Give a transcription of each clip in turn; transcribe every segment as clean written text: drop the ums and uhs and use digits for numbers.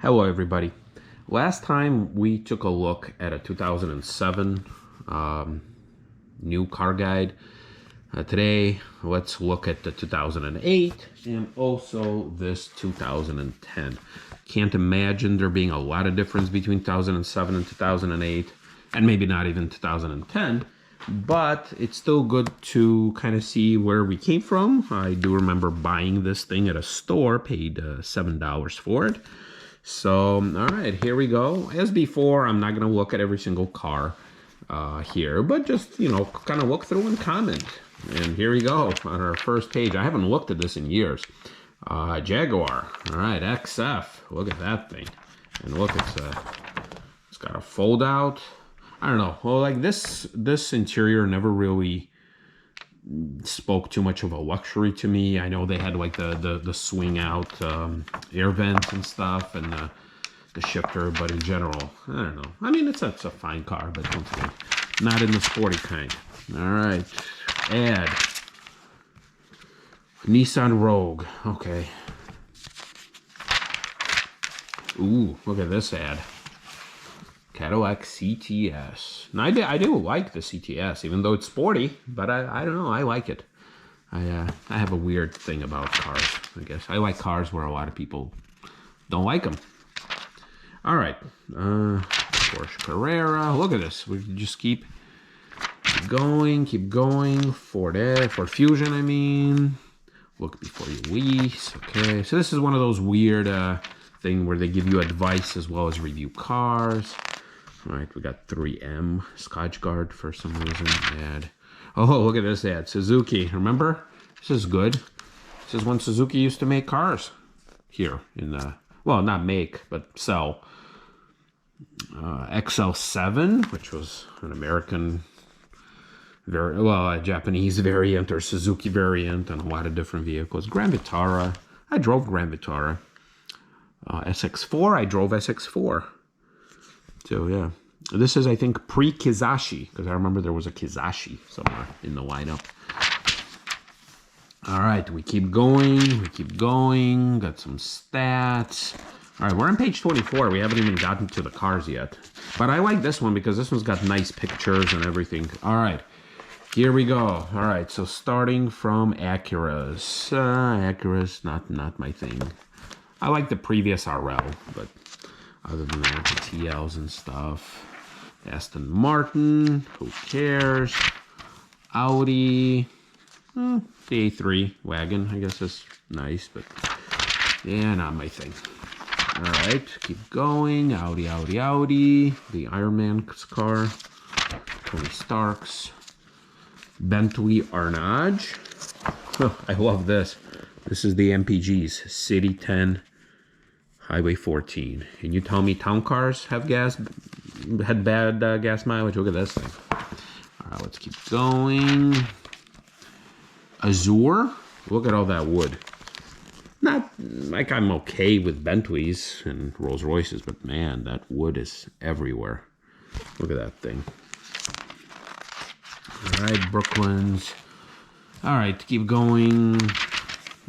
Hello everybody. Last time we took a look at a 2007 new car guide. Today let's look at the 2008 and also this 2010. Can't imagine there being a lot of difference between 2007 and 2008 and maybe not even 2010, but it's still good to kind of see where we came from. I do remember buying this thing at a store, paid $7 for it. So, all right, here we go. As before, I'm not going to look at every single car here, but just, kind of look through and comment. And here we go on our first page. I haven't looked at this in years. Jaguar. All right, XF. Look at that thing. And look, it's got a fold out. I don't know. Well, like this interior never really spoke too much of a luxury to me. I know they had like the swing out air vents and stuff and the shifter, but in general, I don't know. I mean, it's a fine car, but once again, not in the sporty kind. All right, ad. Nissan Rogue. Okay. Ooh, look at this ad. Cadillac CTS. Now, I do like the CTS, even though it's sporty, but I don't know, I like it. I have a weird thing about cars, I guess. I like cars where a lot of people don't like them. All right, Porsche Carrera. Look at this. We just keep going. Ford Fusion, I mean. Look before you lease. Okay, so this is one of those weird thing where they give you advice as well as review cars. All right, we got 3M Scotch Guard for some reason ad. Oh, look at this ad. Suzuki, remember? This is good. This is when Suzuki used to make cars here in the, well, not make, but sell. XL7, which was an American, a Japanese variant or Suzuki variant on a lot of different vehicles. Grand Vitara. I drove Grand Vitara. SX4, I drove SX4. So yeah, this is, I think, pre-Kizashi, because I remember there was a Kizashi somewhere in the lineup. All right, we keep going, got some stats. All right, we're on page 24. We haven't even gotten to the cars yet. But I like this one because this one's got nice pictures and everything. All right, here we go. All right, so starting from Acuras. Acuras, not my thing. I like the previous RL, but other than that, the TLs and stuff. Aston Martin, who cares? Audi, the A3 wagon, I guess is nice, but yeah, not my thing. All right, keep going. Audi. The Iron Man's car. Tony Stark's. Bentley Arnage. Oh, I love this. This is the MPG's City 10. Highway 14. And you tell me town cars had bad gas mileage? Look at this thing. All right, let's keep going. Azure. Look at all that wood. Not like I'm okay with Bentleys and Rolls Royces, but man, that wood is everywhere. Look at that thing. All right, Brooklyn's. All right, keep going.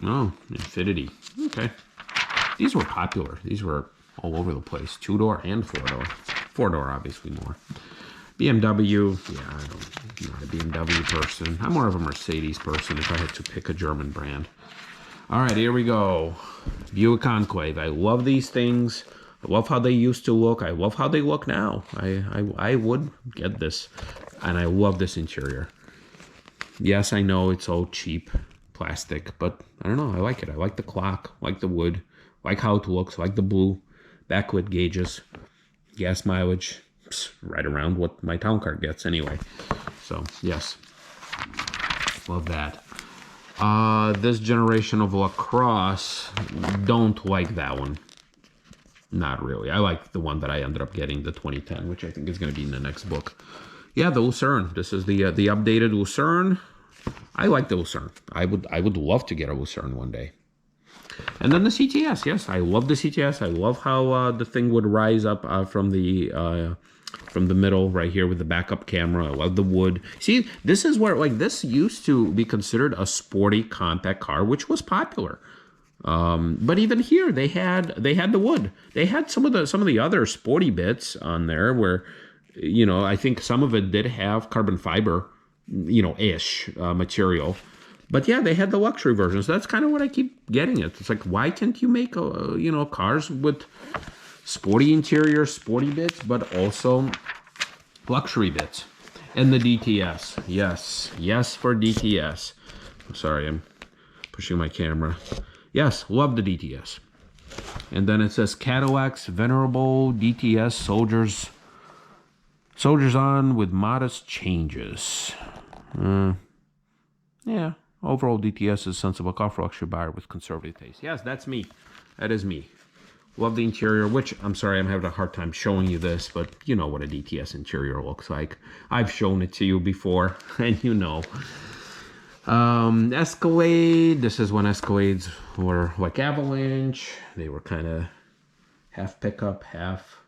Oh, Infiniti. Okay. These were popular. These were all over the place. 2-door and 4-door. 4-door, obviously, more. BMW, yeah, I'm not a BMW person. I'm more of a Mercedes person if I had to pick a German brand. All right, here we go. Buick Enclave. I love these things. I love how they used to look. I love how they look now. I would get this. And I love this interior. Yes, I know it's all cheap plastic, but I don't know. I like it. I like the clock, like the wood. Like how it looks, like the blue backlit gauges, gas mileage, right around what my town car gets anyway. So, yes, love that. This generation of LaCrosse, don't like that one. Not really. I like the one that I ended up getting, the 2010, which I think is going to be in the next book. Yeah, the Lucerne. This is the updated Lucerne. I like the Lucerne. I would love to get a Lucerne one day. And then the CTS, yes, I love the CTS. I love how the thing would rise up from the middle right here with the backup camera. I love the wood. See, this is where, like, this used to be considered a sporty compact car, which was popular. But even here, they had the wood. They had some of the other sporty bits on there where, you know, I think some of it did have carbon fiber, you know, ish material. But yeah, they had the luxury versions. That's kind of what I keep getting at. It's like, why can't you make, you know, cars with sporty interior, sporty bits, but also luxury bits? And the DTS. Yes for DTS. I'm sorry, I'm pushing my camera. Yes, love the DTS. And then it says Cadillac's venerable DTS soldiers on with modest changes. Yeah, overall DTS is sensible car for luxury buyer with conservative taste. Yes, that's me. That is me. Love the interior, which, I'm sorry, I'm having a hard time showing you this, but you know what a DTS interior looks like. I've shown it to you before, and you know. Escalade, this is when Escalades were like Avalanche. They were kind of half pickup, half,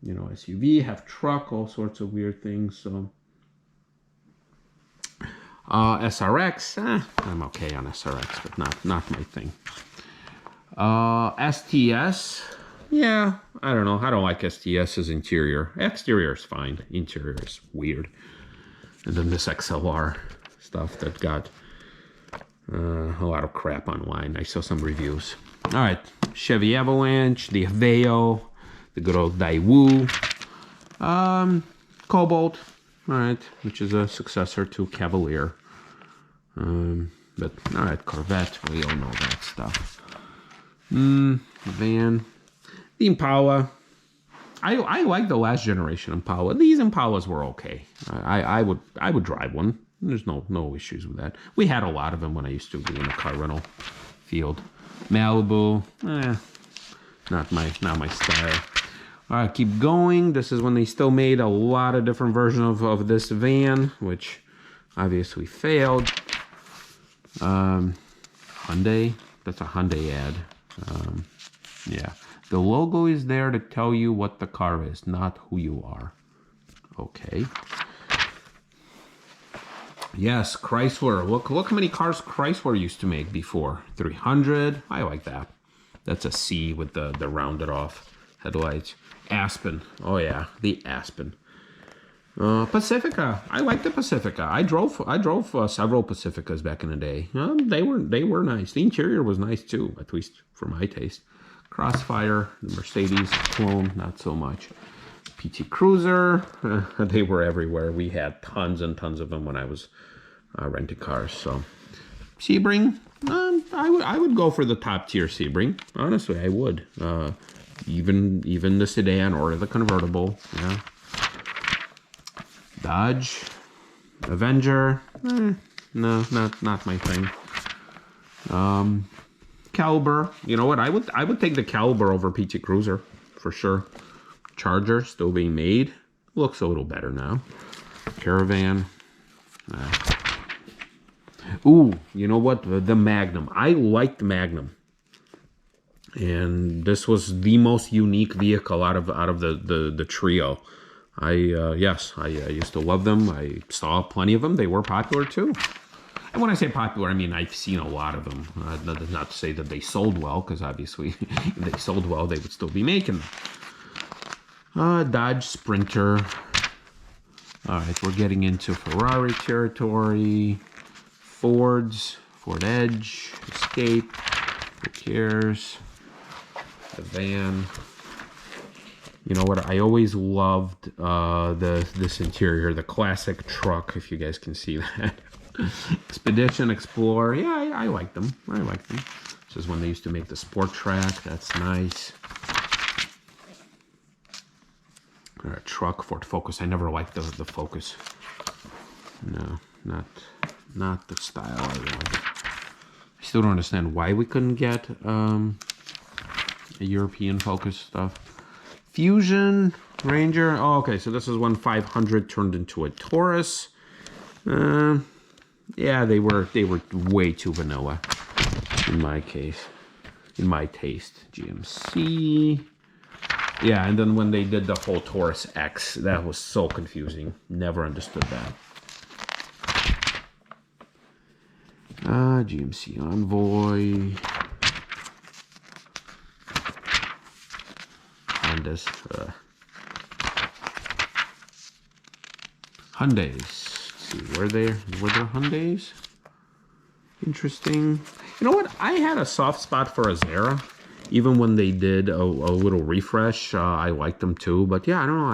you know, SUV, half truck, all sorts of weird things. So SRX, I'm okay on SRX, but not my thing. STS, yeah, I don't know. I don't like STS's interior. Exterior is fine. Interior is weird. And then this XLR stuff that got a lot of crap online. I saw some reviews. All right, Chevy Avalanche, the Aveo, the good old Daewoo, Cobalt, all right, which is a successor to Cavalier. But all right, Corvette, we all know that stuff. Van, the Impala. I like the last generation Impala. These Impalas were okay. I would drive one. There's no issues with that. We had a lot of them when I used to be in the car rental field. Malibu, not my style. All right, keep going. This is when they still made a lot of different versions of this van, which obviously failed. Hyundai, that's a Hyundai ad. Yeah, the logo is there to tell you what the car is, not who you are. Okay. Yes, Chrysler. Look how many cars Chrysler used to make before. 300. I like that. That's a C with the rounded off headlights. Aspen. Oh yeah, the Aspen. Pacifica. I like the Pacifica. I drove several Pacificas back in the day. They were nice. The interior was nice too, at least for my taste. Crossfire, the Mercedes clone, not so much. PT Cruiser, they were everywhere. We had tons and tons of them when I was renting cars. So Sebring, I would go for the top tier Sebring. Honestly, I would. Even the sedan or the convertible. Yeah. Dodge, Avenger, no, not my thing. Caliber, you know what? I would take the Caliber over PT Cruiser for sure. Charger still being made, looks a little better now. Caravan. Ooh, you know what? The Magnum. I like the Magnum, and this was the most unique vehicle out of the trio. I used to love them. I saw plenty of them. They were popular too. And when I say popular, I mean I've seen a lot of them. Not to say that they sold well, because obviously if they sold well, they would still be making them. Dodge Sprinter. All right, we're getting into Ferrari territory. Fords, Ford Edge, Escape. Who cares? The van. You know what? I always loved this interior, the classic truck, if you guys can see that. Expedition, Explorer. Yeah, I like them. I like them. This is when they used to make the Sport Track. That's nice. Truck, Ford Focus. I never liked the Focus. No, not the style I wanted. I still don't understand why we couldn't get a European Focus stuff. Fusion, Ranger. Oh, okay, so this is when 500 turned into a Taurus. Yeah, they were way too vanilla in my case, in my taste. GMC. Yeah, and then when they did the whole Taurus X, that was so confusing. Never understood that. GMC Envoy. Hondas. Hyundais. Let's see, were there Hyundais? Interesting. You know what? I had a soft spot for a Zara. Even when they did a little refresh, I liked them too. But yeah, I don't know.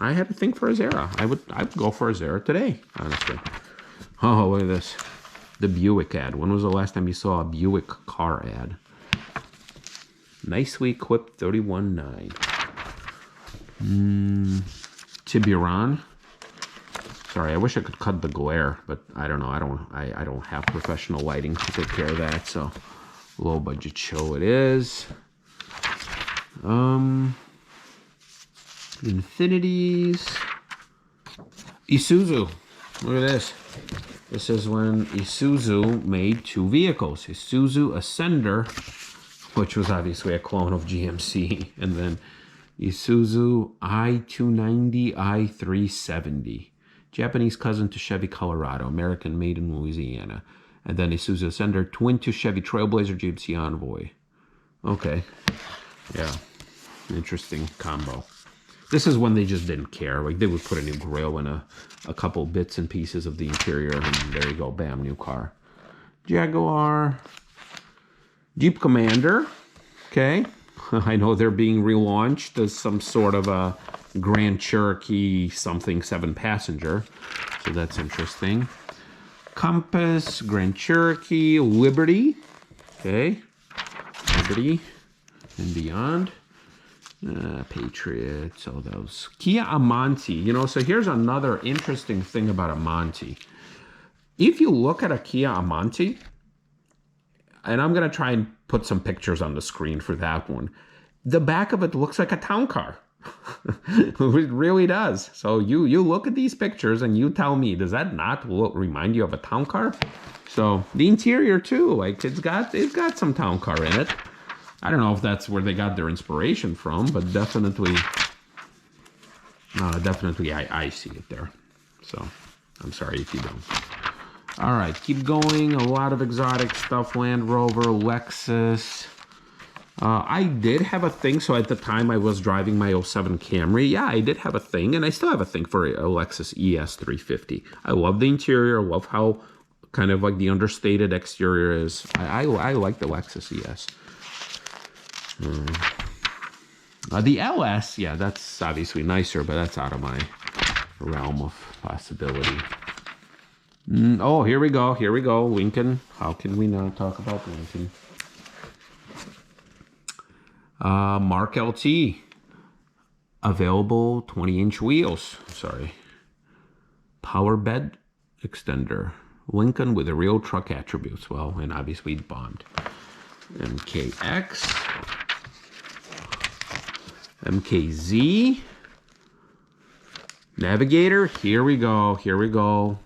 I had a thing for a Zara. I would go for a Zara today, honestly. Oh, look at this. The Buick ad. When was the last time you saw a Buick car ad? Nicely equipped 31.9. Tiburon. Sorry, I wish I could cut the glare, but I don't know. I don't have professional lighting to take care of that, so low budget show it is. Infinities. Isuzu. Look at this. This is when Isuzu made two vehicles. Isuzu Ascender, which was obviously a clone of GMC, and then Isuzu i290 i370. Japanese cousin to Chevy Colorado, American made in Louisiana. And then Isuzu Ascender, twin to Chevy Trailblazer, GMC Envoy. Okay. Yeah. Interesting combo. This is when they just didn't care. Like, they would put a new grill and a couple bits and pieces of the interior, and there you go, bam, new car. Jaguar. Jeep Commander. Okay. I know they're being relaunched as some sort of a Grand Cherokee something 7-passenger. So that's interesting. Compass, Grand Cherokee, Liberty. Okay. Liberty and beyond. Patriots, all those. Kia Amante. You know, so here's another interesting thing about Amante. If you look at a Kia Amante, and I'm going to try and put some pictures on the screen for that one, the back of it looks like a town car. It really does. So you look at these pictures and you tell me, does that not remind you of a town car? So the interior too, like it's got some town car in it. I don't know if that's where they got their inspiration from, but definitely I see it there. So I'm sorry if you don't. All right, keep going. A lot of exotic stuff. Land Rover, Lexus. I did have a thing. So at the time I was driving my 07 Camry. Yeah, I did have a thing, and I still have a thing for a Lexus ES350. I love the interior. I love how kind of like the understated exterior is. I like the Lexus ES. The LS, yeah, that's obviously nicer, but that's out of my realm of possibility. Oh, here we go. Lincoln. How can we not talk about Lincoln? Mark LT. Available 20-inch wheels. Sorry. Power bed extender. Lincoln with the real truck attributes. Well, and obviously bombed. MKX. MKZ. Navigator. Here we go.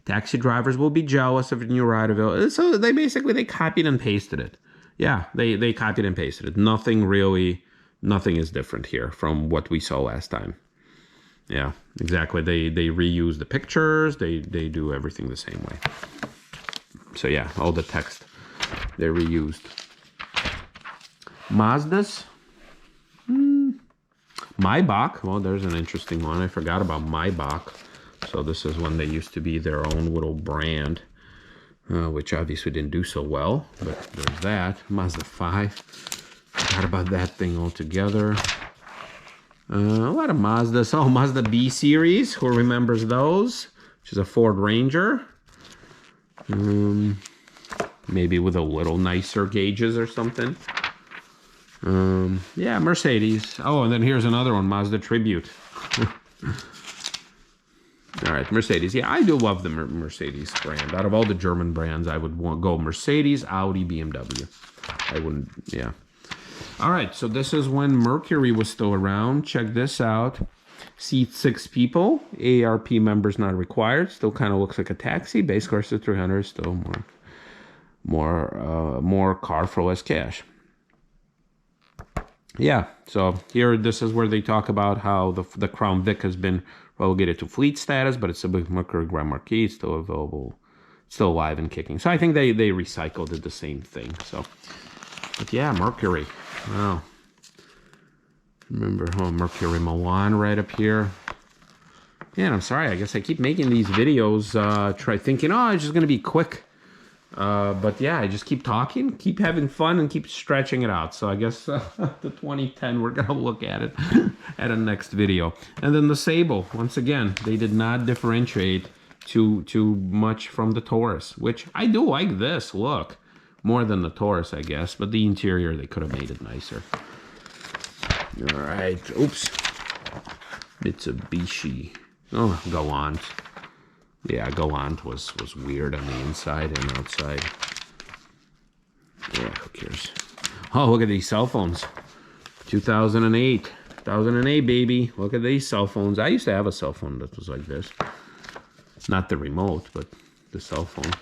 Taxi drivers will be jealous of a new ride available. So they copied and pasted it. Yeah, they copied and pasted it. Nothing is different here from what we saw last time. Yeah, exactly. They reuse the pictures. They do everything the same way. So yeah, all the text they reused. Mazdas. Maybach. Well, there's an interesting one. I forgot about Maybach. So this is when they used to be their own little brand, which obviously didn't do so well. But there's that. Mazda 5. Forgot about that thing altogether. A lot of Mazdas. Oh, Mazda B series. Who remembers those? Which is a Ford Ranger. Maybe with a little nicer gauges or something. Yeah, Mercedes. Oh, and then here's another one, Mazda Tribute. All right, Mercedes. Yeah, I do love the Mercedes brand. Out of all the German brands, I would go Mercedes, Audi, BMW. I wouldn't, yeah. All right, so this is when Mercury was still around. Check this out. Seats 6 people. ARP members not required. Still kind of looks like a taxi. Base cost of 300. Still more car for less cash. Yeah, so here, this is where they talk about how the Crown Vic has been relegated to fleet status, but it's a big Mercury Grand Marquis, still available, still alive and kicking. So I think they recycled it the same thing. So, but yeah, Mercury. Wow. Remember, oh, Mercury Milan right up here. Yeah, I'm sorry. I guess I keep making these videos, try thinking, oh, it's just going to be quick. But yeah, I just keep talking, keep having fun, and keep stretching it out. So I guess the 2010, we're going to look at it at a next video. And then the Sable, once again, they did not differentiate too much from the Taurus, which I do like this look more than the Taurus, I guess. But the interior, they could have made it nicer. All right. Oops. Mitsubishi. Oh, Galant. Yeah, Galant was weird on the inside and outside. Yeah, who cares? Oh, look at these cell phones. 2008. 2008, baby. Look at these cell phones. I used to have a cell phone that was like this. Not the remote, but the cell phone.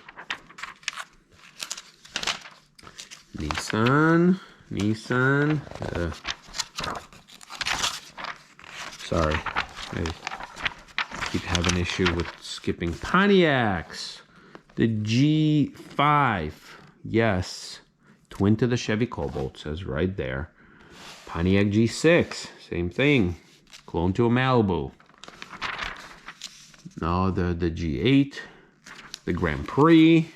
Nissan. Sorry. I keep having issue with skipping. Pontiacs. The G5. Yes. Twin to the Chevy Cobalt, says right there. Pontiac G6. Same thing. Clone to a Malibu. No, the G8. The Grand Prix.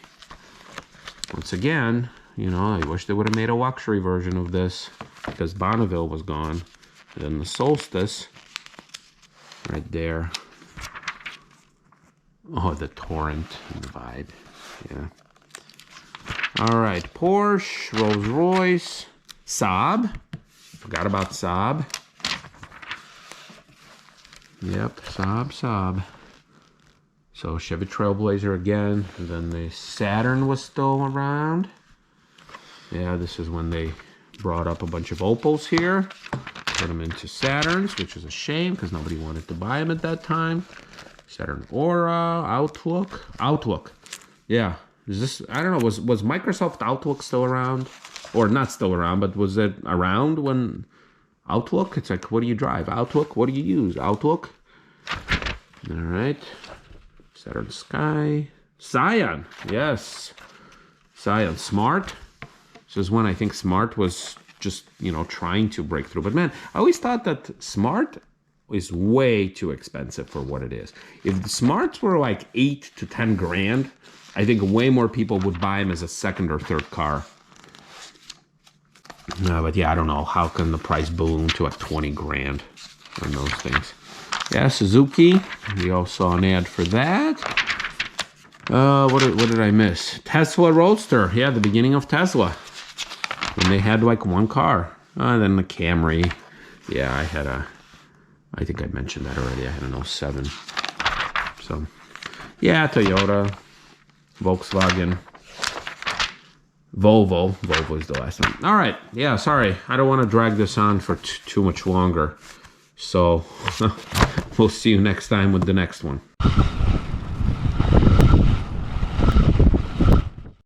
Once again, you know, I wish they would have made a luxury version of this because Bonneville was gone. And then the Solstice. Right there. Oh, the Torrent and the Vibe. Yeah. All right. Porsche, Rolls-Royce, Saab. Forgot about Saab. Yep, Saab. So Chevy Trailblazer again. And then the Saturn was still around. Yeah, this is when they brought up a bunch of Opals here. Put them into Saturns, which is a shame because nobody wanted to buy them at that time. Saturn Aura, Outlook. Yeah, is this? I don't know. Was Microsoft Outlook still around, or not still around? But was it around when Outlook? It's like, what do you drive? Outlook. What do you use? Outlook. All right. Saturn Sky, Scion. Yes, Scion Smart. This is when I think Smart was just, you know, trying to break through. But man, I always thought that Smart is way too expensive for what it is. If the Smarts were like 8 to 10 grand, I think way more people would buy them as a second or third car. No, but yeah, I don't know. How can the price balloon to like 20 grand on those things? Yeah, Suzuki. We all saw an ad for that. What did I miss? Tesla Roadster. Yeah, the beginning of Tesla. When they had like one car. Then the Camry. Yeah, I think I mentioned that already. I had an 07. So, yeah, Toyota, Volkswagen, Volvo. Volvo is the last one. All right. Yeah, sorry. I don't want to drag this on for too much longer. So, we'll see you next time with the next one.